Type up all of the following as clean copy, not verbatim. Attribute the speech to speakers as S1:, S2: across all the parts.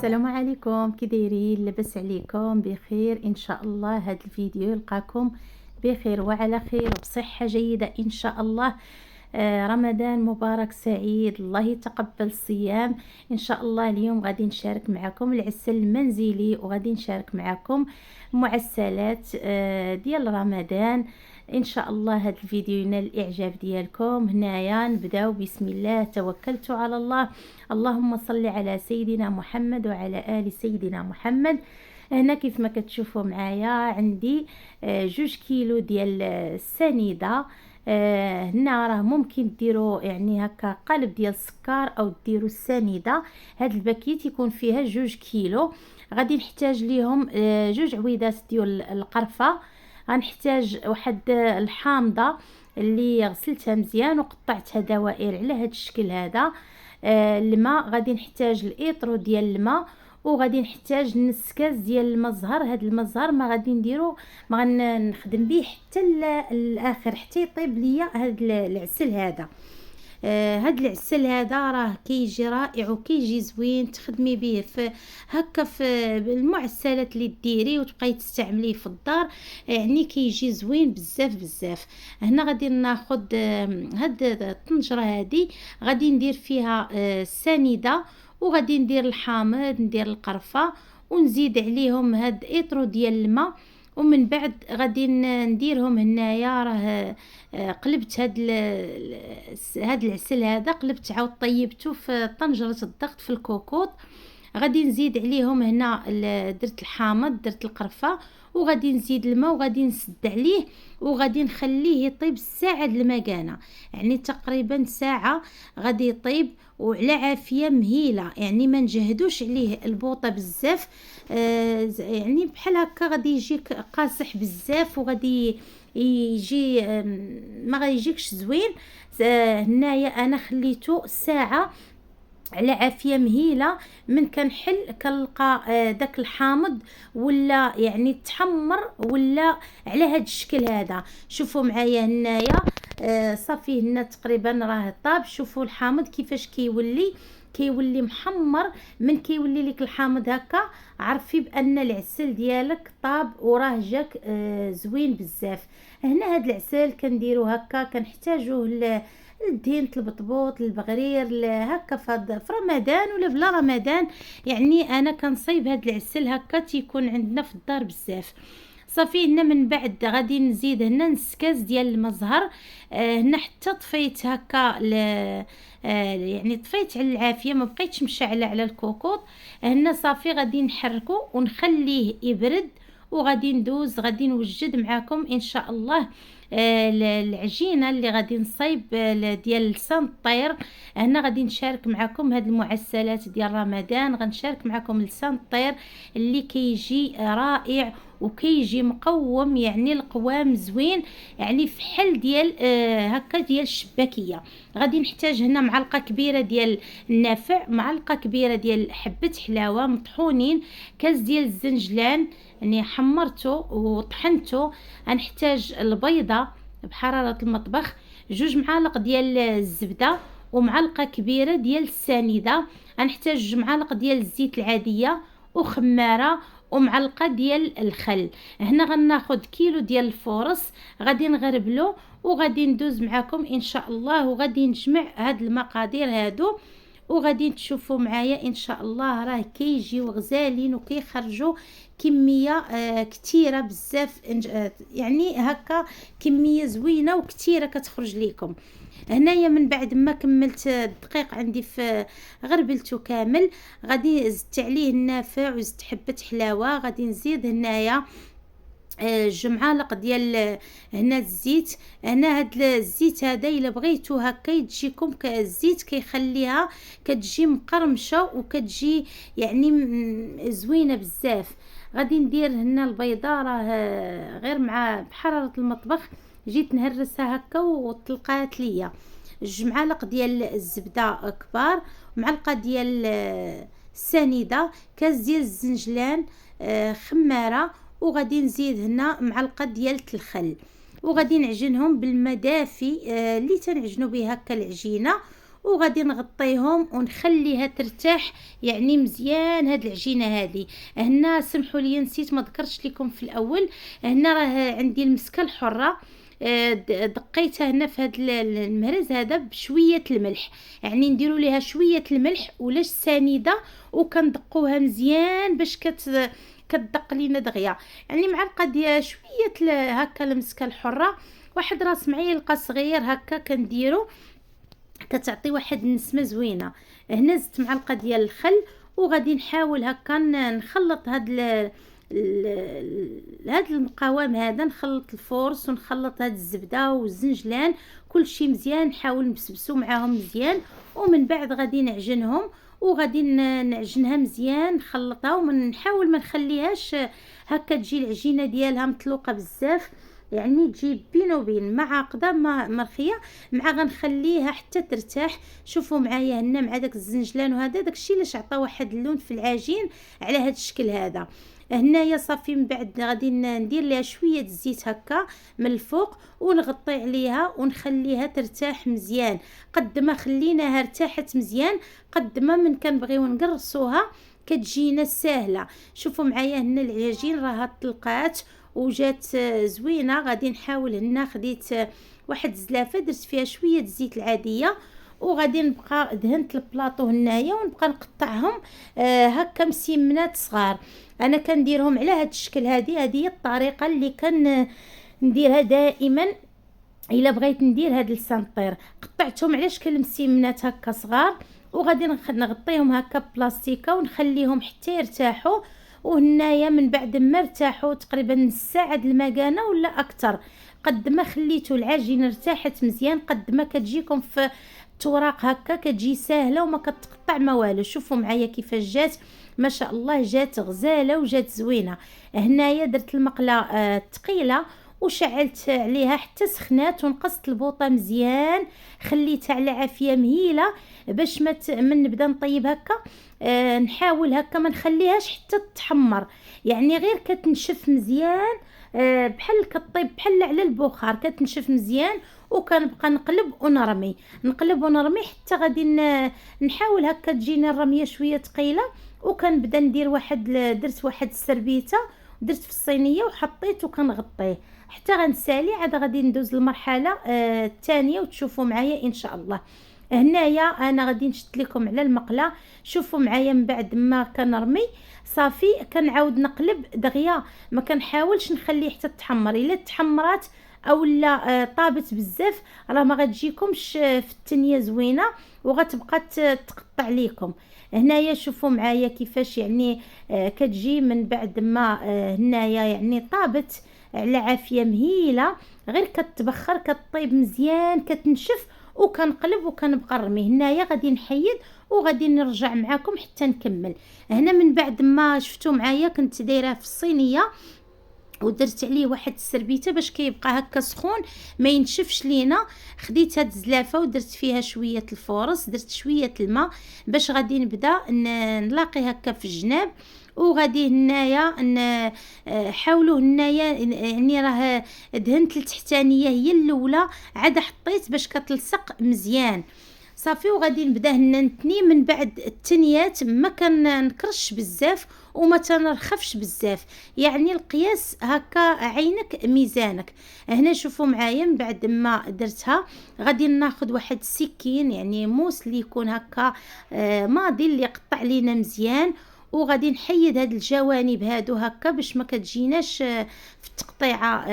S1: السلام عليكم، كي دايرين؟ لاباس عليكم؟ بخير ان شاء الله. هذا الفيديو يلقاكم بخير وعلى خير وبصحة جيدة ان شاء الله. رمضان مبارك سعيد، الله يتقبل الصيام ان شاء الله. اليوم غادي نشارك معكم العسل المنزلي، وغادي نشارك معكم معسلات ديال رمضان ان شاء الله. هذا الفيديو ينال الاعجاب ديالكم. هنايا نبداو بسم الله، توكلت على الله. اللهم صل على سيدنا محمد وعلى ال سيدنا محمد. هنا كيف ما كتشوفوا معايا عندي 2 كيلو ديال السنيده. هنا راه ممكن ديروا يعني هكا قالب ديال السكر او ديروا السنيده. هاد الباكيت يكون فيها 2 كيلو. غادي نحتاج ليهم 2 عويدات ديال القرفه. غنحتاج واحد الحامضه اللي غسلتها مزيان وقطعتها دوائر على هاد الشكل هذا. الماء، غادي نحتاج الايطرو ديال الماء، وغادي نحتاج نص كاس ديال المزهر. هاد المزهر ما غادي نديرو، ما غنخدم به حتى الاخر حتى يطيب ليا هاد العسل هذا. هاد العسل هذا راه كيجي رائع وكيجي زوين، تخدمي به في هكا في المعسلات اللي ديري وتبقاي تستعمليه في الدار، يعني كيجي زوين بزاف بزاف. هنا غادي ناخذ هاد الطنجره هذه، غادي ندير فيها السنيده، وغادي ندير الحامض، ندير القرفه، ونزيد عليهم هاد ايطرو ديال الماء. ومن بعد غادي نديرهم هنايا. راه قلبت هاد العسل هذا، قلبت عاود طيبته في طنجرة الضغط في الكوكوط. غادي نزيد عليهم هنا درت الحامض، درت القرفة، وغادي نزيد الماء، وغادي نسد عليه، وغادي نخليه يطيب ساعة المكانة، يعني تقريبا ساعة غادي يطيب وعلى عافية مهيلة. يعني ما نجهدوش عليه البوطة بزاف، يعني بحال هكا غادي يجيك قاصح بزاف، وغادي يجي ما غيجيكش زوين. هنايا انا خليته ساعة على عافيه مهيله. من كنحل كنلقى داك الحامض ولا يعني تحمر ولا على هاد الشكل هذا. شوفوا معايا هنايا صافي، هنا تقريبا راه طاب. شوفوا الحامض كيفاش كيولي محمر. من كيولي لك الحامض هكا عرفي بان العسل ديالك طاب وراه جاك زوين بزاف. هنا هاد العسل كنديرو هكا، كنحتاجوه الدهن، البطبوط، البغرير، هكا في رمضان ولا بلا رمضان. يعني انا كنصايب هاد العسل هكا تيكون عندنا في الدار بزاف. صافي هنا من بعد غادي نزيد هنا نص كاس ديال المزهر. هنا حتى طفيت هكا يعني طفيت على العافيه، ما بقيتش مشعله على الكوكوط. هنا صافي غادي نحركو ونخليه يبرد، وغادي ندوز غادي نوجد معاكم ان شاء الله العجينه اللي غادي نصايب ديال لسان الطير. هنا غادي نشارك معكم هاد المعسلات ديال رمضان، غنشارك معكم لسان الطير اللي كيجي رائع وكيجي مقوم، يعني القوام زوين، يعني فحل ديال هكا ديال الشباكيه. غادي نحتاج هنا معلقه كبيره ديال النافع، معلقه كبيره ديال حبه حلاوه مطحونين، كاس ديال الزنجلان يعني حمرته وطحنته. غنحتاج البيضه بحراره المطبخ، 2 معالق ديال الزبده، ومعلقه كبيره ديال السنيده. غنحتاج 2 معالق ديال الزيت العاديه، وخماره، ومعلقه ديال الخل. هنا غناخذ كيلو ديال الفورص، غادي نغربلو وغادي ندوز معكم ان شاء الله، وغادي نجمع هاد المقادير هادو، وغادي تشوفوا معايا ان شاء الله. راه كيجيو غزالين وكيخرجوا كميه كتيره بزاف، يعني هكا كميه زوينه وكتيره كتخرج ليكم. هنايا من بعد ما كملت الدقيق عندي في غربلته كامل، غادي زدت عليه النافع وزدت حبه حلاوه. غادي نزيد هنايا 2 معالق ديال هنا الزيت. هنا هاد الزيت هذا الا بغيتو هكا تجيكم كالزيت كيخليها كتجي مقرمشه وكتجي يعني زوينه بزاف. غادي ندير هنا البيضه، راه غير مع بحراره المطبخ جيت نهرسها هكا وطلقات ليا. 2 معالق ديال الزبده كبار، معلقه ديال السنيده، كاس ديال الزنجلان، خماره، وغادي نزيد هنا معلقه ديال الخل، وغادي نعجنهم بالماء دافي اللي تنعجنوا به هكا العجينه. وغادي نغطيهم ونخليها ترتاح يعني مزيان. هاد العجينه هذه هنا سمحوا لي نسيت ما ذكرتش لكم في الاول، هنا راه عندي المسكه الحره، دقيتها هنا في هذا المهرز هذا بشويه الملح، يعني نديروا ليها شويه الملح ولاش سنيده، وكندقوها مزيان باش كتدق لينا دغيا، يعني معلقه ديال شويه هكا المسكه الحره، واحد راس معلقه صغير هكا كنديرو، كتعطي واحد النسمه زوينه. هنا زدت معلقه ديال الخل، وغادي نحاول هكا نخلط هاد المقاوم هذا، نخلط الفورس ونخلط هاد الزبده والزنجلان كلشي مزيان، نحاول نبسبسو معاهم مزيان، ومن بعد غادي نعجنهم، وغادي نعجنها مزيان نخلطها، ونحاول ما نخليهاش هكا تجي العجينه ديالها مطلوقه بزاف، يعني تجي بين وبين مع عقده مرخيه، مع غنخليها حتى ترتاح. شوفوا معايا هنا مع داك الزنجلان وهذا داكشي علاش عطى واحد اللون في العجين على هذا الشكل هذا. هنايا صافي من بعد غادي ندير ليها شويه الزيت هكا من الفوق، ونغطي عليها ونخليها ترتاح مزيان. قد ما خليناها ارتاحت مزيان قد ما من كنبغيو نقرصوها كتجينا سهله. شوفوا معايا هنا العجين راها طلقات وجات زوينه. غادي نحاول هنا خديت واحد الزلافه درت فيها شويه الزيت العاديه، وغادي نبقى دهنت البلاطو هنايا ونبقى نقطعهم هكا مسمنات صغار. انا كنديرهم على هذا الشكل، هذه هي الطريقه اللي نديرها دائما الا بغيت ندير هاد السنطير. قطعتهم على شكل مسمنات هكا صغار، وغادي نغطيهم هكا بلاستيكه ونخليهم حتى يرتاحوا. وهنايا من بعد ما ارتاحوا تقريبا نص ساعه المكانه ولا اكثر، قد ما خليتوا العجينه ارتاحت مزيان قد ما كتجيكم في التوراق هكا كتجي ساهله وما كتقطع ما والو. شوفوا معايا كيفاش جات، ما شاء الله جات غزاله وجات زوينه. هنايا درت المقله ثقيله وشعلت عليها حتى سخنات، ونقصت البوطه مزيان، خليتها على عافيه مهيله باش من نبدا نطيب هكا. نحاول هكا ما نخليهاش حتى تحمر، يعني غير كتنشف مزيان، بحال كطيب بحال على البخار كتنشف مزيان، وكنبقى نقلب ونرمي حتى غادي نحاول هكا تجيني الرميه شويه ثقيله. وكنبدا ندير درت واحد السربيته درت في الصينيه وحطيت وكنغطيه حتى غنسالي، عاد غادي ندوز للمرحله الثانيه وتشوفوا معايا ان شاء الله. هنايا انا غادي نشد لكم على المقله. شوفوا معايا من بعد ما كنرمي صافي كنعاود نقلب دغيا، ما كنحاولش نخليه حتى تحمر. الا تحمرات او لا طابت بزاف راه ما غتجيكمش في التنيه زوينه وغتبقى تقطع ليكم. هنايا شوفوا معايا كيفاش يعني كتجي من بعد ما هنايا يعني طابت على عافيه مهيله، غير كتبخر كطيب مزيان كتنشف، وكنقلب وكنبقى نرمي. هنايا غادي نحيد وغادي نرجع معكم حتى نكمل. هنا من بعد ما شفتوا معايا كنت دايره في الصينيه ودرت عليه واحد السربيته باش كيبقى هكا سخون ما ينشفش لينا. خديت هاد الزلافه ودرت فيها شويه الفورس، درت شويه الماء باش غادي نبدا نلاقي هكا في الجناب. وغادي هنايا حاولوا هنايا يعني راه دهنت التحتانيه هي الاولى عاد حطيت باش كتلصق مزيان صافي. وغادي نبدا هنا نتني من بعد التنيات، ما كنكرش بزاف وما تنرخفش بزاف، يعني القياس هكا عينك ميزانك. هنا شوفوا معايا من بعد ما درتها غادي ناخذ واحد السكين يعني موس اللي يكون هكا ماضي اللي يقطع لينا مزيان، وغادي نحيد هاد الجوانب هادو هكا باش ما كتجيناش في التقطيعه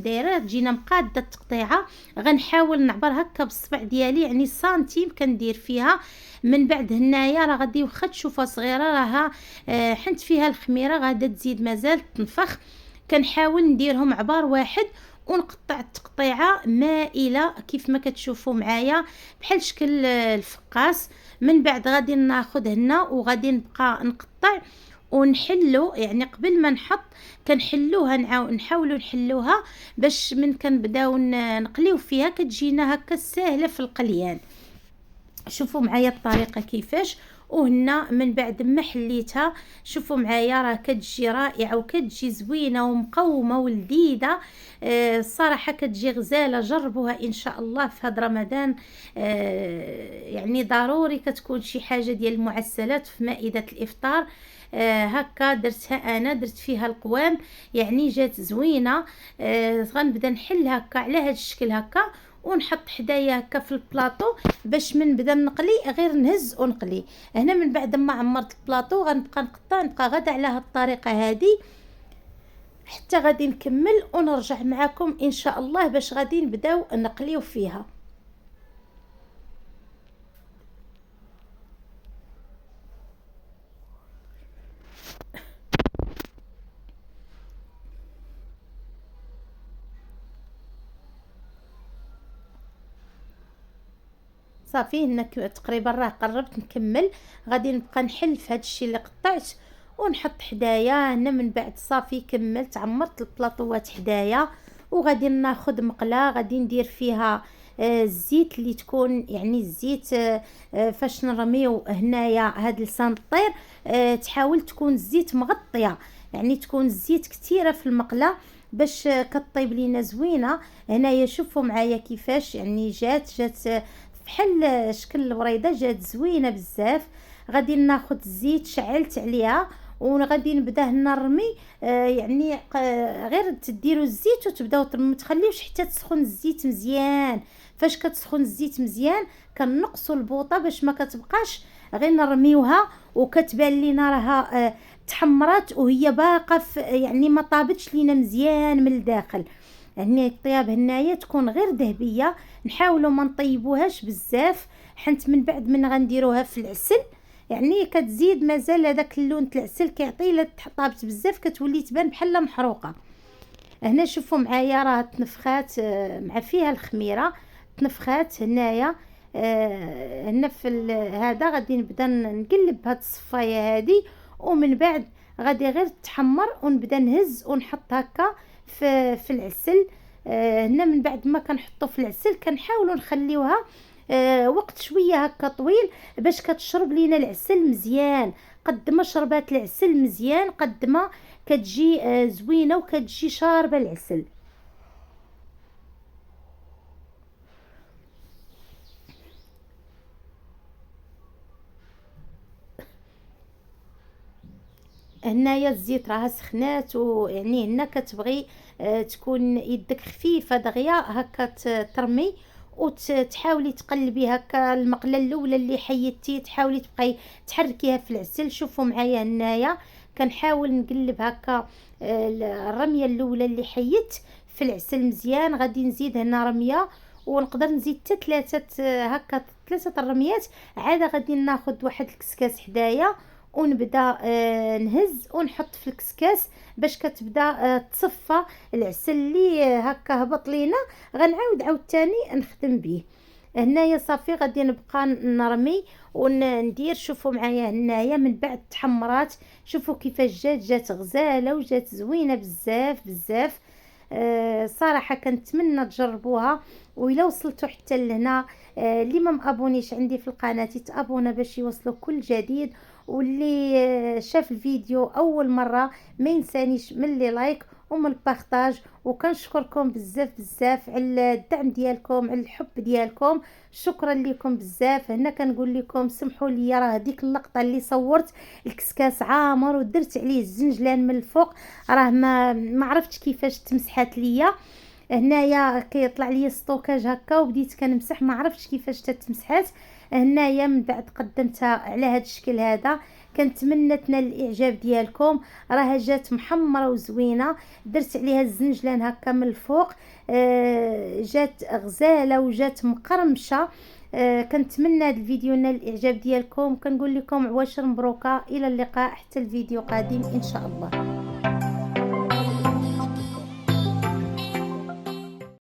S1: دايره تجينا مقاده التقطيعه. غنحاول نعبر هكا بالصبع ديالي يعني سنتيم كندير فيها. من بعد هنايا راه غادي واخا تشوفها صغيره راها حنت فيها الخميره غادا تزيد مازال تنفخ. كنحاول نديرهم عبار واحد ونقطع التقطيعه مائله كيف ما كتشوفوا معايا بحال شكل الفقاس. من بعد غادي ناخذ هنا وغادي نبقى نقطع ونحلو، يعني قبل ما نحط كنحلوها نحاولوا نحلوها باش من كنبداو نقليو فيها كتجينا هكا سهله في القليان. شوفوا معايا الطريقه كيفاش، وهنا من بعد ما حليتها شوفوا معايا راه كتجي رائعه وكتجي زوينه ومقومه ولذيذه. الصراحه كتجي غزاله، جربوها ان شاء الله في هذا رمضان. يعني ضروري كتكون شي حاجه ديال المعسلات في مائده الافطار. هكا درتها انا، درت فيها القوام يعني جات زوينه. غنبدا نحل هكا على هذا الشكل هكا ونحط حدايا هكا في البلاطو باش من بدا نقلي غير نهز ونقلي. هنا من بعد ما عمرت البلاطو غنبقى نبقى غدا على هذه الطريقه هذه حتى غادي نكمل ونرجع معكم ان شاء الله باش غادي نبداو نقليو فيها. صافي هنا تقريبا راه قربت نكمل. غادي نبقى نحل في هذا الشيء اللي قطعت ونحط حدايا. هنا من بعد صافي كملت عمرت البلاطوات حدايا، وغادي ناخذ مقله غادي ندير فيها الزيت اللي تكون يعني الزيت فاش نرميو هنايا هاد لسان الطير. تحاول تكون الزيت مغطيه، يعني تكون الزيت كثيره في المقله باش كطيب لينا زوينه. هنايا شوفوا معايا كيفاش يعني جات بحال شكل الوريده، جات زوينه بزاف. غادي ناخذ الزيت شعلت عليها وغادي نبدا هنا نرمي. يعني غير تديروا الزيت وتبداو ما تخليوش حتى تسخن الزيت مزيان. فاش كتسخن الزيت مزيان كنقصوا البوطه باش ما كتبقاش غير نرميوها وكتبان لينا راها تحمرات وهي باقه يعني ما طابتش لينا مزيان من الداخل. يعني الطياب هنايا تكون غير ذهبيه. نحاولوا ما نطيبوهاش بزاف حنت من بعد من غنديروها في العسل يعني كتزيد مازال هذاك اللون تاع العسل كيعطي. الا طابت بزاف كتولي تبان بحال محروقه. هنا شوفوا معايا راه تنفخات مع فيها الخميره تنفخات هنايا. هنا في هذا غادي نبدا نقلب بهاد الصفايه هذه ومن بعد غادي غير تحمر ونبدا نهز ونحط هكا في العسل. هنا من بعد ما كنحطو في العسل كنحاولوا نخليوها وقت شويه هكا طويل باش كتشرب لينا العسل مزيان. قد ما شربات العسل مزيان قد ما كتجي زوينه وكتجي شاربه العسل. هنايا الزيت راه سخنات ويعني هنا كتبغي تكون يدك خفيفه دغيا هكا ترمي وتحاولي تقلبي هكا المقله الاولى اللي حيدتي تحاولي تبقاي تحركيها في العسل. شوفوا معايا هنايا كنحاول نقلب هكا الرميه الاولى اللي حيدت في العسل مزيان. غادي نزيد هنا رميه ونقدر نزيد حتى هكا ثلاثه الرميات. عاد غادي ناخذ واحد الكسكاس حدايا ونبدا نهز ونحط في الكسكاس باش كتبدا تصفى العسل اللي هكا هبط لينا. غنعاود عاوتاني نخدم به. هنايا صافي غادي نبقى نرمي وندير. شوفوا معايا هنايا من بعد تحمرات شوفوا كيفاش جات غزاله وجات زوينه بزاف بزاف. صراحه كنتمنى تجربوها. وإلا وصلتوا حتى لهنا اللي ما مابونيش عندي في القناه يتابونا باش يوصلوا كل جديد. واللي شاف الفيديو اول مره ما ينسانيش من لي لايك ومن البارطاج. وكنشكركم بزاف بزاف على الدعم ديالكم على الحب ديالكم. شكرا لكم بزاف. هنا كنقول لكم سمحوا لي راه ديك اللقطه اللي صورت الكسكاس عامر ودرت عليه الزنجلان من الفوق راه ما عرفتش كيفاش تمسحات ليا. هنايا كيطلع لي ستوكاج هكا وبديت كنمسح ما عرفتش كيفاش تتمسحات. هنايا من بعد قدمتها على هذا الشكل هذا. كنتمنى تنال الاعجاب ديالكم. راها جات محمره وزوينه. درت عليها الزنجلان هكا من الفوق جات غزاله وجات مقرمشه. كنتمنى هذا الفيديو نال الاعجاب ديالكم. كنقول لكم عواشر مبروكه. الى اللقاء حتى الفيديو قادم ان شاء الله.